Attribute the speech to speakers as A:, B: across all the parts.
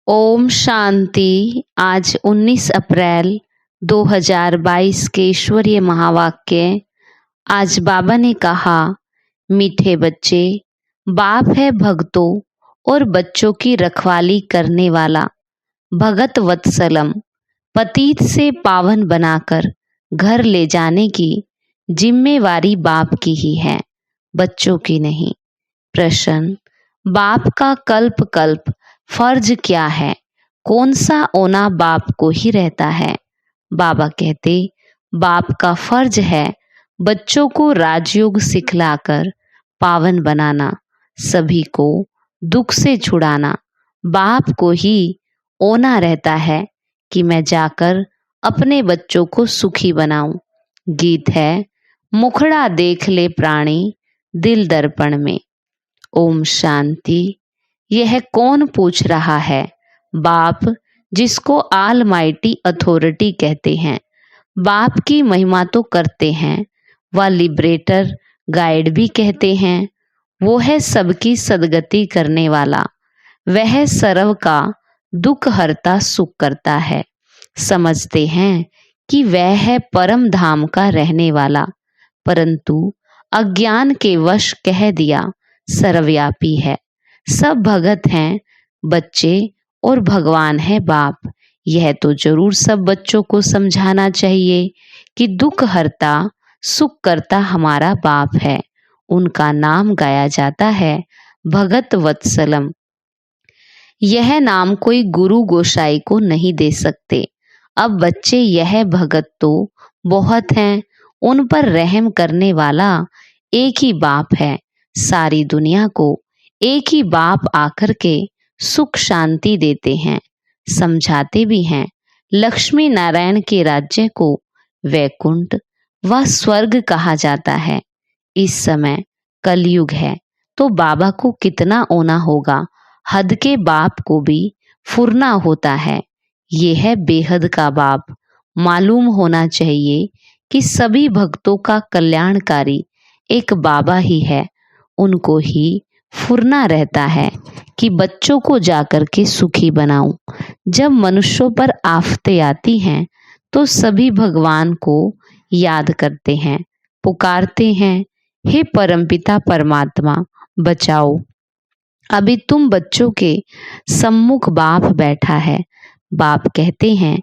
A: ओम शांति। आज 19 अप्रैल 2022 के ईश्वरीय महावाक्य। आज बाबा ने कहा, मीठे बच्चे, बाप है भक्तों और बच्चों की रखवाली करने वाला। भगत वत्सलम, पतित से पावन बनाकर घर ले जाने की जिम्मेवारी बाप की ही है, बच्चों की नहीं। प्रश्न, बाप का कल्प कल्प फर्ज क्या है? कौन सा ओना बाप को ही रहता है? बाबा कहते, बाप का फर्ज है बच्चों को राजयोग सिखलाकर पावन बनाना, सभी को दुख से छुड़ाना। बाप को ही ओना रहता है कि मैं जाकर अपने बच्चों को सुखी बनाऊं। गीत है, मुखड़ा देख ले प्राणी दिल दर्पण में। ओम शांति। यह कौन पूछ रहा है? बाप, जिसको ऑल माइटी अथॉरिटी कहते हैं। बाप की महिमा तो करते हैं, वह लिबरेटर गाइड भी कहते हैं। वो है सबकी सदगति करने वाला, वह सर्व का दुख हरता सुख करता है। समझते हैं कि वह है परम धाम का रहने वाला, परंतु अज्ञान के वश कह दिया सर्वव्यापी है। सब भगत हैं बच्चे और भगवान है बाप। यह तो जरूर सब बच्चों को समझाना चाहिए कि दुख हरता सुख करता हमारा बाप है। उनका नाम गाया जाता है भगत वत्सलम। यह नाम कोई गुरु गोसाई को नहीं दे सकते। अब बच्चे, यह भगत तो बहुत हैं, उन पर रहम करने वाला एक ही बाप है। सारी दुनिया को एक ही बाप आकर के सुख शांति देते हैं, समझाते भी हैं। लक्ष्मी नारायण के राज्य को वैकुंठ व स्वर्ग कहा जाता है। इस समय कलयुग है तो बाबा को कितना ओना होगा। हद के बाप को भी फुरना होता है। ये है बेहद का बाप। मालूम होना चाहिए कि सभी भक्तों का कल्याणकारी एक बाबा ही है। उनको ही फुरना रहता है कि बच्चों को जाकर के सुखी बनाऊं। जब मनुष्यों पर आफतें आती हैं तो सभी भगवान को याद करते हैं, पुकारते हैं, हे परमपिता परमात्मा बचाओ। अभी तुम बच्चों के सम्मुख बाप बैठा है। बाप कहते हैं,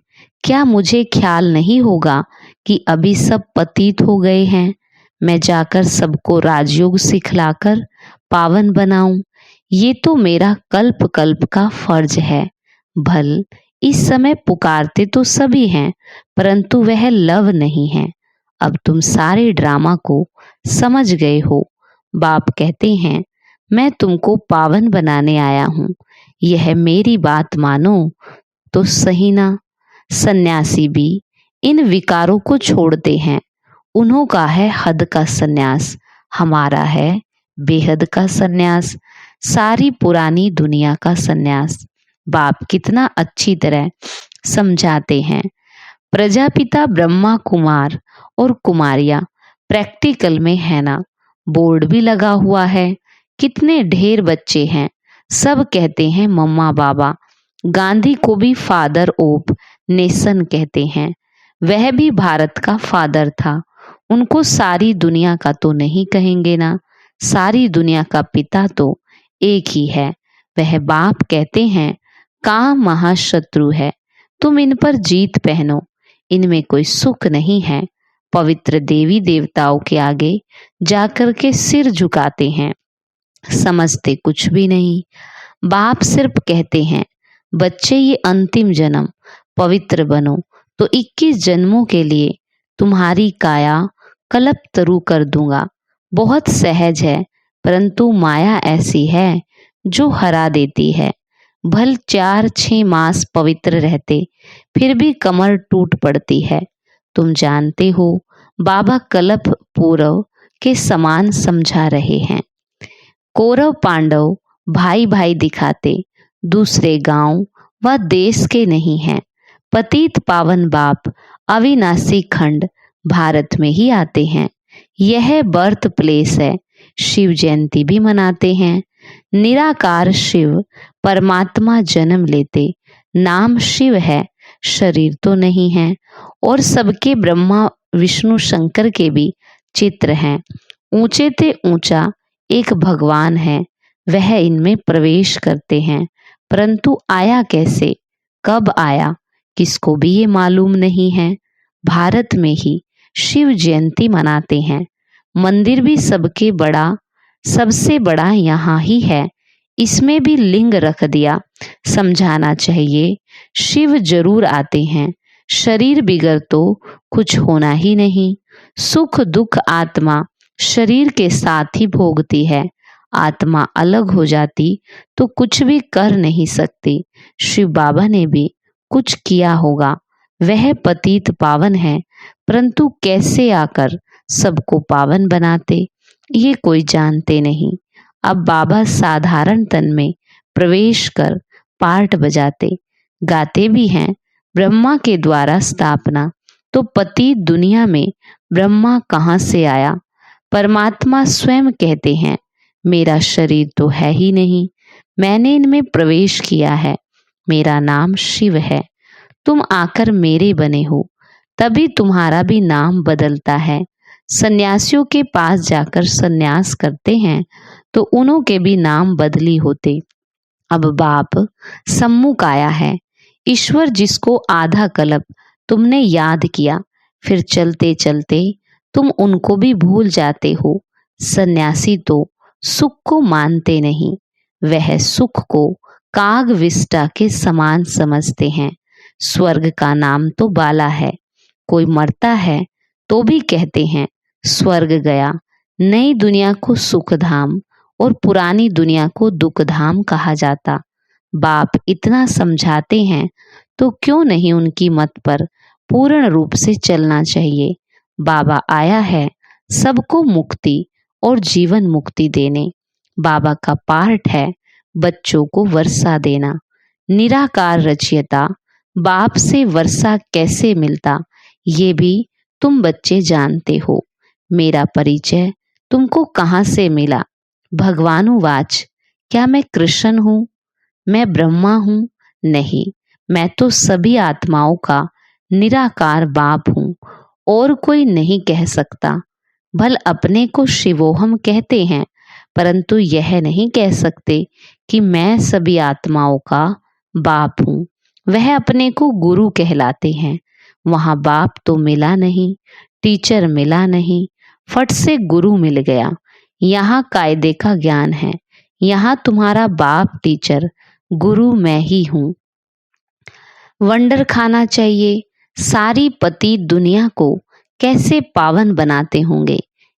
A: क्या मुझे ख्याल नहीं होगा कि अभी सब पतित हो गए हैं? मैं जाकर सबको राजयोग सिखलाकर पावन बनाऊं। ये तो मेरा कल्प कल्प का फर्ज है। भल इस समय पुकारते तो सभी हैं, परंतु वह लव नहीं है। अब तुम सारे ड्रामा को समझ गए हो। बाप कहते हैं, मैं तुमको पावन बनाने आया हूं। यह मेरी बात मानो तो सही ना। सन्यासी भी इन विकारों को छोड़ते हैं। उन्हों का है हद का सन्यास, हमारा है बेहद का सन्यास, सारी पुरानी दुनिया का सन्यास। बाप कितना अच्छी तरह समझाते हैं। प्रजापिता ब्रह्मा कुमार और कुमारियां प्रैक्टिकल में है ना, बोर्ड भी लगा हुआ है। कितने ढेर बच्चे हैं, सब कहते हैं मम्मा बाबा। गांधी को भी फादर ऑफ नेशन कहते हैं। वह भी भारत का फादर था। उनको सारी दुनिया का तो नहीं कहेंगे ना। सारी दुनिया का पिता तो एक ही है, वह बाप कहते हैं। काम महाशत्रु है, तुम इन पर जीत पहनो, इनमें कोई सुख नहीं है। पवित्र देवी देवताओं के आगे जाकर के सिर झुकाते हैं, समझते कुछ भी नहीं। बाप सिर्फ कहते हैं, बच्चे ये अंतिम जन्म पवित्र बनो तो 21 जन्मों के लिए तुम्हारी काया कल्प तरु कर दूंगा। बहुत सहज है, परंतु माया ऐसी है जो हरा देती है। भल 4-6 मास पवित्र रहते, फिर भी कमर टूट पड़ती है। तुम जानते हो, बाबा कल्प पूर्व के समान समझा रहे हैं। कौरव पांडव भाई भाई दिखाते, दूसरे गांव व देश के नहीं हैं। पतित पावन बाप अविनाशी खंड भारत में ही आते हैं। यह बर्थ प्लेस है। शिव जयंती भी मनाते हैं। निराकार शिव परमात्मा जन्म लेते, नाम शिव है, शरीर तो नहीं है। और सबके ब्रह्मा विष्णु शंकर के भी चित्र हैं। ऊंचे ते ऊंचा एक भगवान है, वह इनमें प्रवेश करते हैं। परंतु आया कैसे, कब आया, किसको भी ये मालूम नहीं है। भारत में ही शिव जयंती मनाते हैं। मंदिर भी सबसे बड़ा यहाँ ही है। इसमें भी लिंग रख दिया। समझाना चाहिए, शिव जरूर आते हैं। शरीर बिगर तो कुछ होना ही नहीं। सुख दुख आत्मा शरीर के साथ ही भोगती है। आत्मा अलग हो जाती तो कुछ भी कर नहीं सकती। शिव बाबा ने भी कुछ किया होगा। वह पतित पावन है, परंतु कैसे आकर सबको पावन बनाते, ये कोई जानते नहीं। अब बाबा साधारण तन में प्रवेश कर पार्ट बजाते, गाते भी हैं। ब्रह्मा के द्वारा स्थापना, तो पति दुनिया में ब्रह्मा कहाँ से आया। परमात्मा स्वयं कहते हैं, मेरा शरीर तो है ही नहीं, मैंने इनमें प्रवेश किया है। मेरा नाम शिव है, तुम आकर मेरे बने हो, तभी तुम्हारा भी नाम बदलता है। सन्यासियों के पास जाकर सन्यास करते हैं तो उन्हों के भी नाम बदली होते। अब बाप सम्मुख आया है। ईश्वर जिसको आधा कल्प तुमने याद किया, फिर चलते चलते तुम उनको भी भूल जाते हो। सन्यासी तो सुख को मानते नहीं, वह सुख को काग विष्टा के समान समझते हैं। स्वर्ग का नाम तो बाला है। कोई मरता है तो भी कहते हैं स्वर्ग गया। नई दुनिया को सुख धाम और पुरानी दुनिया को दुख धाम कहा जाता। बाप इतना समझाते हैं तो क्यों नहीं उनकी मत पर पूर्ण रूप से चलना चाहिए। बाबा आया है सबको मुक्ति और जीवन मुक्ति देने। बाबा का पार्ट है बच्चों को वर्षा देना। निराकार रचयिता बाप से वर्षा कैसे मिलता, ये भी तुम बच्चे जानते हो। मेरा परिचय तुमको कहाँ से मिला। भगवानुवाच, क्या मैं कृष्ण हूँ, मैं ब्रह्मा हूँ? नहीं, मैं तो सभी आत्माओं का निराकार बाप हूँ, और कोई नहीं कह सकता। भल अपने को शिवोहम कहते हैं, परंतु यह नहीं कह सकते कि मैं सभी आत्माओं का बाप हूँ। वह अपने को गुरु कहलाते हैं। वहां बाप तो मिला नहीं, टीचर मिला नहीं, फट से गुरु मिल गया। यहाँ कायदे का ज्ञान है। यहाँ तुम्हारा बाप टीचर गुरु मैं ही हूँ। वंडर खाना चाहिए। सारी पति दुनिया को कैसे पावन बनाते होंगे।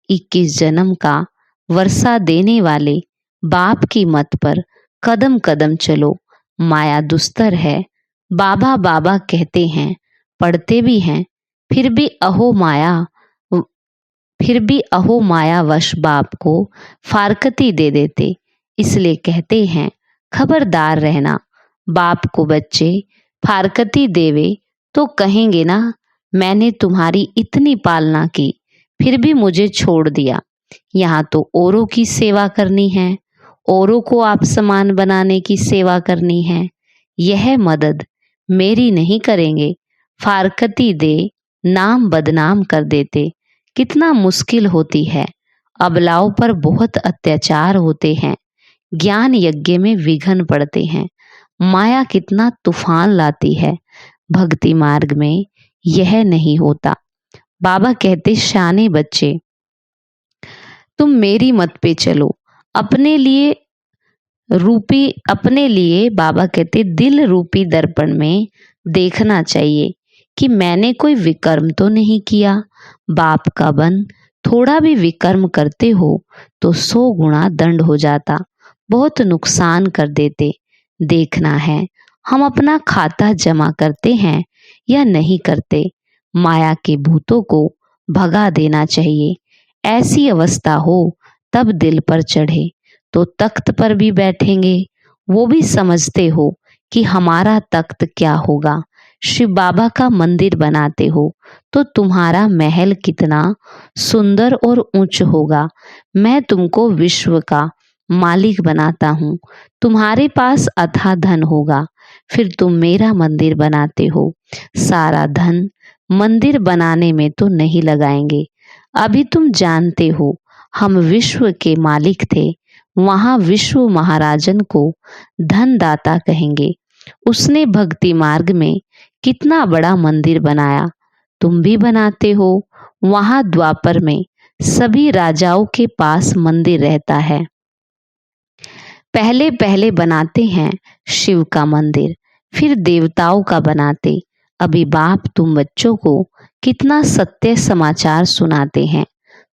A: 21 जन्म का वर्षा देने वाले बाप की मत पर कदम कदम चलो। माया दुस्तर है। बाबा बाबा कहते हैं, पढ़ते भी हैं, फिर भी अहो माया वश बाप को फारकती दे देते। इसलिए कहते हैं खबरदार रहना। बाप को बच्चे फारकती देवे तो कहेंगे ना, मैंने तुम्हारी इतनी पालना की फिर भी मुझे छोड़ दिया। यहाँ तो औरों की सेवा करनी है, औरों को आप समान बनाने की सेवा करनी है। यह मदद मेरी नहीं करेंगे। फारकती दे नाम बदनाम कर देते। कितना मुश्किल होती है। अबलाओं पर बहुत अत्याचार होते हैं। ज्ञान यज्ञ में विघ्न पड़ते हैं। माया कितना तूफान लाती है। भक्ति मार्ग में यह नहीं होता। बाबा कहते, शाने बच्चे तुम मेरी मत पे चलो। अपने लिए बाबा कहते दिल रूपी दर्पण में देखना चाहिए कि मैंने कोई विकर्म तो नहीं किया। बाप का बन थोड़ा भी विकर्म करते हो तो 100 गुना दंड हो जाता। बहुत नुकसान कर देते। देखना है हम अपना खाता जमा करते हैं या नहीं करते। माया के भूतों को भगा देना चाहिए। ऐसी अवस्था हो तब दिल पर चढ़े तो तख्त पर भी बैठेंगे। वो भी समझते हो कि हमारा तख्त क्या होगा। शिव बाबा का मंदिर बनाते हो तो तुम्हारा महल कितना सुंदर और ऊंच होगा। मैं तुमको विश्व का मालिक बनाता हूँ। तुम्हारे पास अथाह धन होगा, फिर तुम मेरा मंदिर बनाते हो। सारा धन मंदिर बनाने में तो नहीं लगाएंगे। अभी तुम जानते हो हम विश्व के मालिक थे। वहां विश्व महाराजन को धनदाता कहेंगे। उसने भक्ति मार्ग में कितना बड़ा मंदिर बनाया, तुम भी बनाते हो। वहां द्वापर में सभी राजाओं के पास मंदिर रहता है। पहले पहले बनाते हैं शिव का मंदिर, फिर देवताओं का बनाते। अभी बाप तुम बच्चों को कितना सत्य समाचार सुनाते हैं।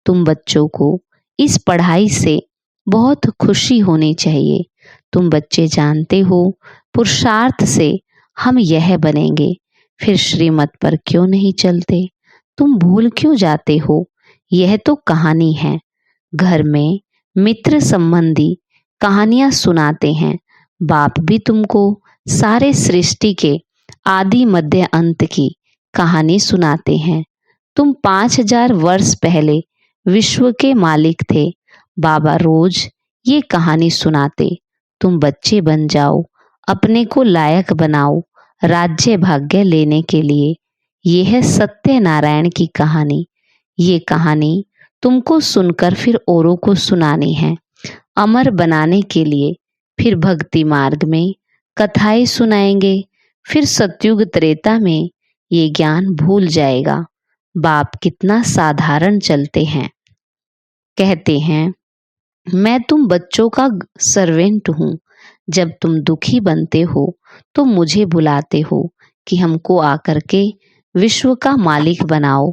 A: तुम बच्चों को इस पढ़ाई से बहुत खुशी होनी चाहिए। तुम बच्चे जानते हो पुरुषार्थ से हम यह बनेंगे, फिर श्रीमत पर क्यों नहीं चलते? तुम भूल क्यों जाते हो? यह तो कहानी है। घर में मित्र संबंधी कहानियां सुनाते हैं। बाप भी तुमको सारे सृष्टि के आदि मध्य अंत की कहानी सुनाते हैं। तुम 5000 वर्ष पहले विश्व के मालिक थे। बाबा रोज ये कहानी सुनाते। तुम बच्चे बन जाओ, अपने को लायक बनाओ राज्य भाग्य लेने के लिए। यह है सत्यनारायण की कहानी। ये कहानी तुमको सुनकर फिर औरों को सुनानी है, अमर बनाने के लिए। फिर भक्ति मार्ग में कथाएं सुनाएंगे। फिर सतयुग त्रेता में ये ज्ञान भूल जाएगा। बाप कितना साधारण चलते हैं। कहते हैं मैं तुम बच्चों का सर्वेंट हूँ। जब तुम दुखी बनते हो तो मुझे बुलाते हो कि हमको आकर के विश्व का मालिक बनाओ,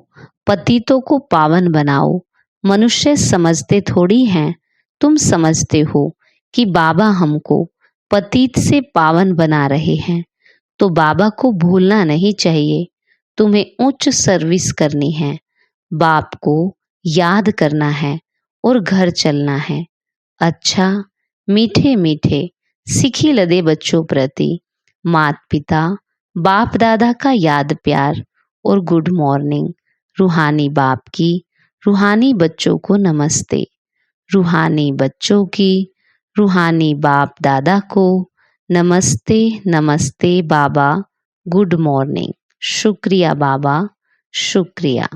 A: पतितों को पावन बनाओ। मनुष्य समझते थोड़ी हैं, तुम समझते हो कि बाबा हमको पतित से पावन बना रहे हैं। तो बाबा को भूलना नहीं चाहिए। तुम्हें उच्च सर्विस करनी है, बाप को याद करना है और घर चलना है। अच्छा, मीठे मीठे सिखी लदे बच्चों प्रति माता पिता बाप दादा का याद प्यार और गुड मॉर्निंग। रूहानी बाप की रूहानी बच्चों को नमस्ते। रूहानी बच्चों की रूहानी बाप दादा को नमस्ते। नमस्ते बाबा, गुड मॉर्निंग। शुक्रिया बाबा, शुक्रिया।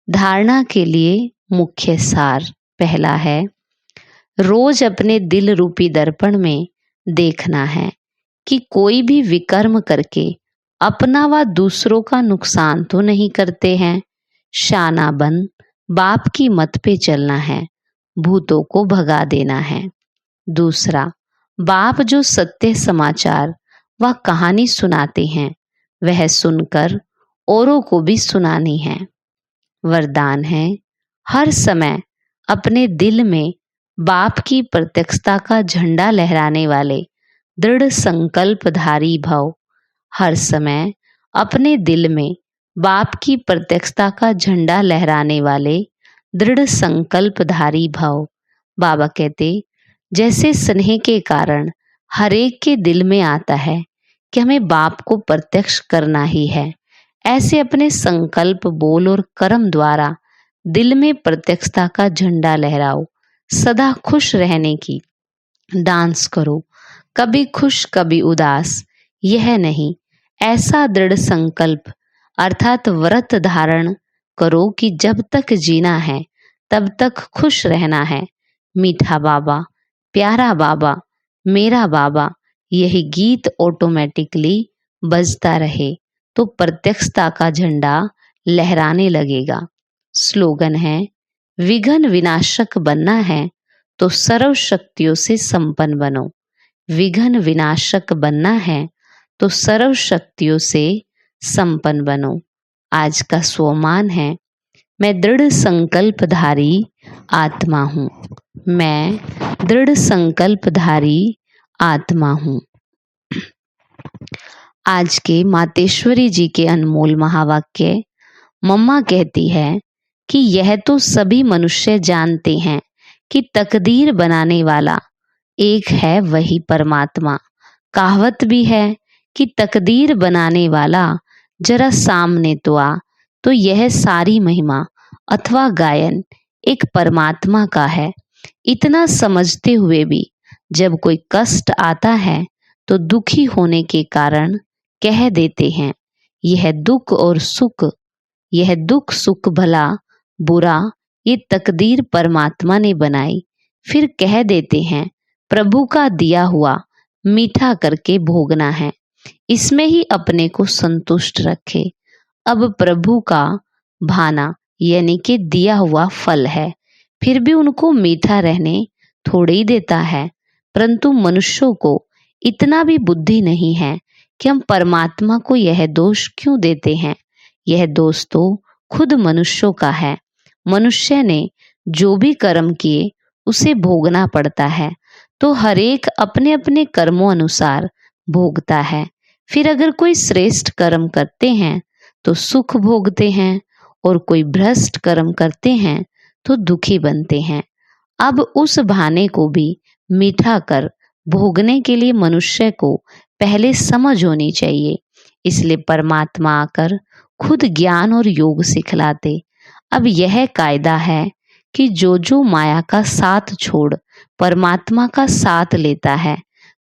A: धारणा के लिए मुख्य सार पहला है, रोज अपने दिल रूपी दर्पण में देखना है कि कोई भी विकर्म करके अपना व दूसरों का नुकसान तो नहीं करते हैं। शाना बन बाप की मत पे चलना है, भूतों को भगा देना है। दूसरा, बाप जो सत्य समाचार व कहानी सुनाते हैं वह सुनकर औरों को भी सुनानी है। वरदान है, हर समय अपने दिल में बाप की प्रत्यक्षता का झंडा लहराने वाले दृढ़ संकल्पधारी भव। हर समय अपने दिल में बाप की प्रत्यक्षता का झंडा लहराने वाले दृढ़ संकल्पधारी भव। बाबा कहते, जैसे स्नेह के कारण हरेक के दिल में आता है कि हमें बाप को प्रत्यक्ष करना ही है, ऐसे अपने संकल्प, बोल और कर्म द्वारा दिल में प्रत्यक्षता का झंडा लहराओ। सदा खुश रहने की डांस करो, कभी खुश कभी उदास, यह नहीं। ऐसा दृढ़ संकल्प अर्थात व्रत धारण करो कि जब तक जीना है तब तक खुश रहना है। मीठा बाबा, प्यारा बाबा, मेरा बाबा, यही गीत ऑटोमेटिकली बजता रहे तो प्रत्यक्षता का झंडा लहराने लगेगा। स्लोगन है, विघ्न विनाशक बनना है तो सर्व शक्तियों से संपन्न बनो। विघ्न विनाशक बनना है तो सर्व शक्तियों से संपन्न बनो। आज का स्वमान है, मैं दृढ़ संकल्पधारी आत्मा हूँ। मैं दृढ़ संकल्पधारी आत्मा हूँ। आज के मातेश्वरी जी के अनमोल महावाक्य। मम्मा कहती है कि यह तो सभी मनुष्य जानते हैं कि तकदीर बनाने वाला एक है, वही परमात्मा। कहावत भी है कि तकदीर बनाने वाला जरा सामने तो आ, तो यह सारी महिमा अथवा गायन एक परमात्मा का है। इतना समझते हुए भी जब कोई कष्ट आता है तो दुखी होने के कारण कह देते हैं यह दुख सुख भला बुरा ये तकदीर परमात्मा ने बनाई। फिर कह देते हैं प्रभु का दिया हुआ मीठा करके भोगना है, इसमें ही अपने को संतुष्ट रखे। अब प्रभु का भाना यानी कि दिया हुआ फल है, फिर भी उनको मीठा रहने थोड़े ही देता है। परंतु मनुष्यों को इतना भी बुद्धि नहीं है कि हम परमात्मा को यह दोष क्यों देते हैं। यह दोष तो खुद मनुष्यों का है। मनुष्य ने जो भी कर्म किए उसे भोगना पड़ता है, तो हर एक अपने अपने कर्मों अनुसार भोगता है। फिर अगर कोई श्रेष्ठ कर्म करते हैं तो सुख भोगते हैं, और कोई भ्रष्ट कर्म करते हैं तो दुखी बनते हैं। अब उस भाने को भी मीठा कर भोगने के लिए मनुष्य को पहले समझ होनी चाहिए। इसलिए परमात्मा आकर खुद ज्ञान और योग सिखलाते। अब यह कायदा है कि जो माया का साथ छोड़ परमात्मा का साथ लेता है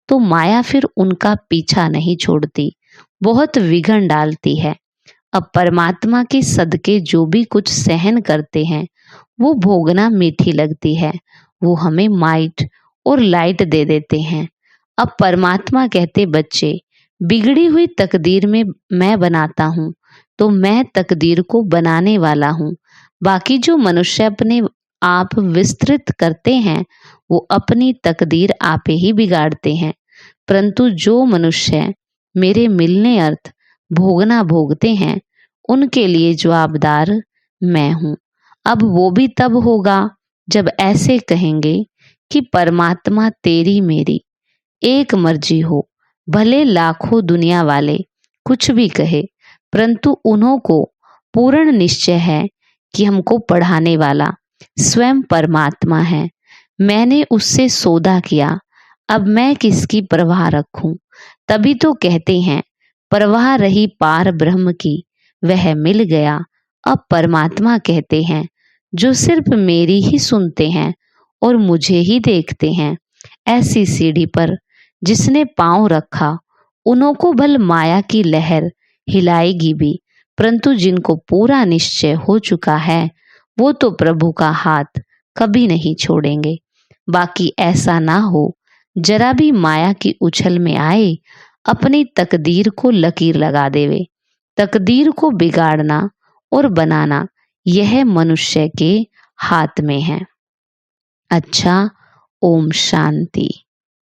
A: तो माया फिर उनका पीछा नहीं छोड़ती, बहुत विघन डालती है। अब परमात्मा के सदके जो भी कुछ सहन करते हैं वो भोगना मीठी लगती है, वो हमें माइट और लाइट दे देते हैं। अब परमात्मा कहते बच्चे बिगड़ी हुई तकदीर में मैं बनाता हूँ, तो मैं तकदीर को बनाने वाला हूँ। बाकी जो मनुष्य अपने आप विस्तृत करते हैं वो अपनी तकदीर आपे ही बिगाड़ते हैं। परंतु जो मनुष्य मेरे मिलने अर्थ भोगना भोगते हैं उनके लिए जवाबदार मैं हूँ। अब वो भी तब होगा जब ऐसे कहेंगे कि परमात्मा तेरी मेरी एक मर्जी हो, भले लाखों दुनिया वाले कुछ भी कहे, परंतु उन्हों को पूर्ण निश्चय है कि हमको पढ़ाने वाला स्वयं परमात्मा है। मैंने उससे सौदा किया, अब मैं किसकी परवाह रखूं। तभी तो कहते हैं परवाह रही पार ब्रह्म की, वह मिल गया। अब परमात्मा कहते हैं जो सिर्फ मेरी ही सुनते हैं और मुझे ही देखते हैं, ऐसी सीढ़ी पर जिसने पांव रखा उन्हों को भल माया की लहर हिलाएगी भी, परंतु जिनको पूरा निश्चय हो चुका है वो तो प्रभु का हाथ कभी नहीं छोड़ेंगे। बाकी ऐसा ना हो जरा भी माया की उछल में आए अपनी तकदीर को लकीर लगा देवे। तकदीर को बिगाड़ना और बनाना यह मनुष्य के हाथ में है। अच्छा, ओम शांति।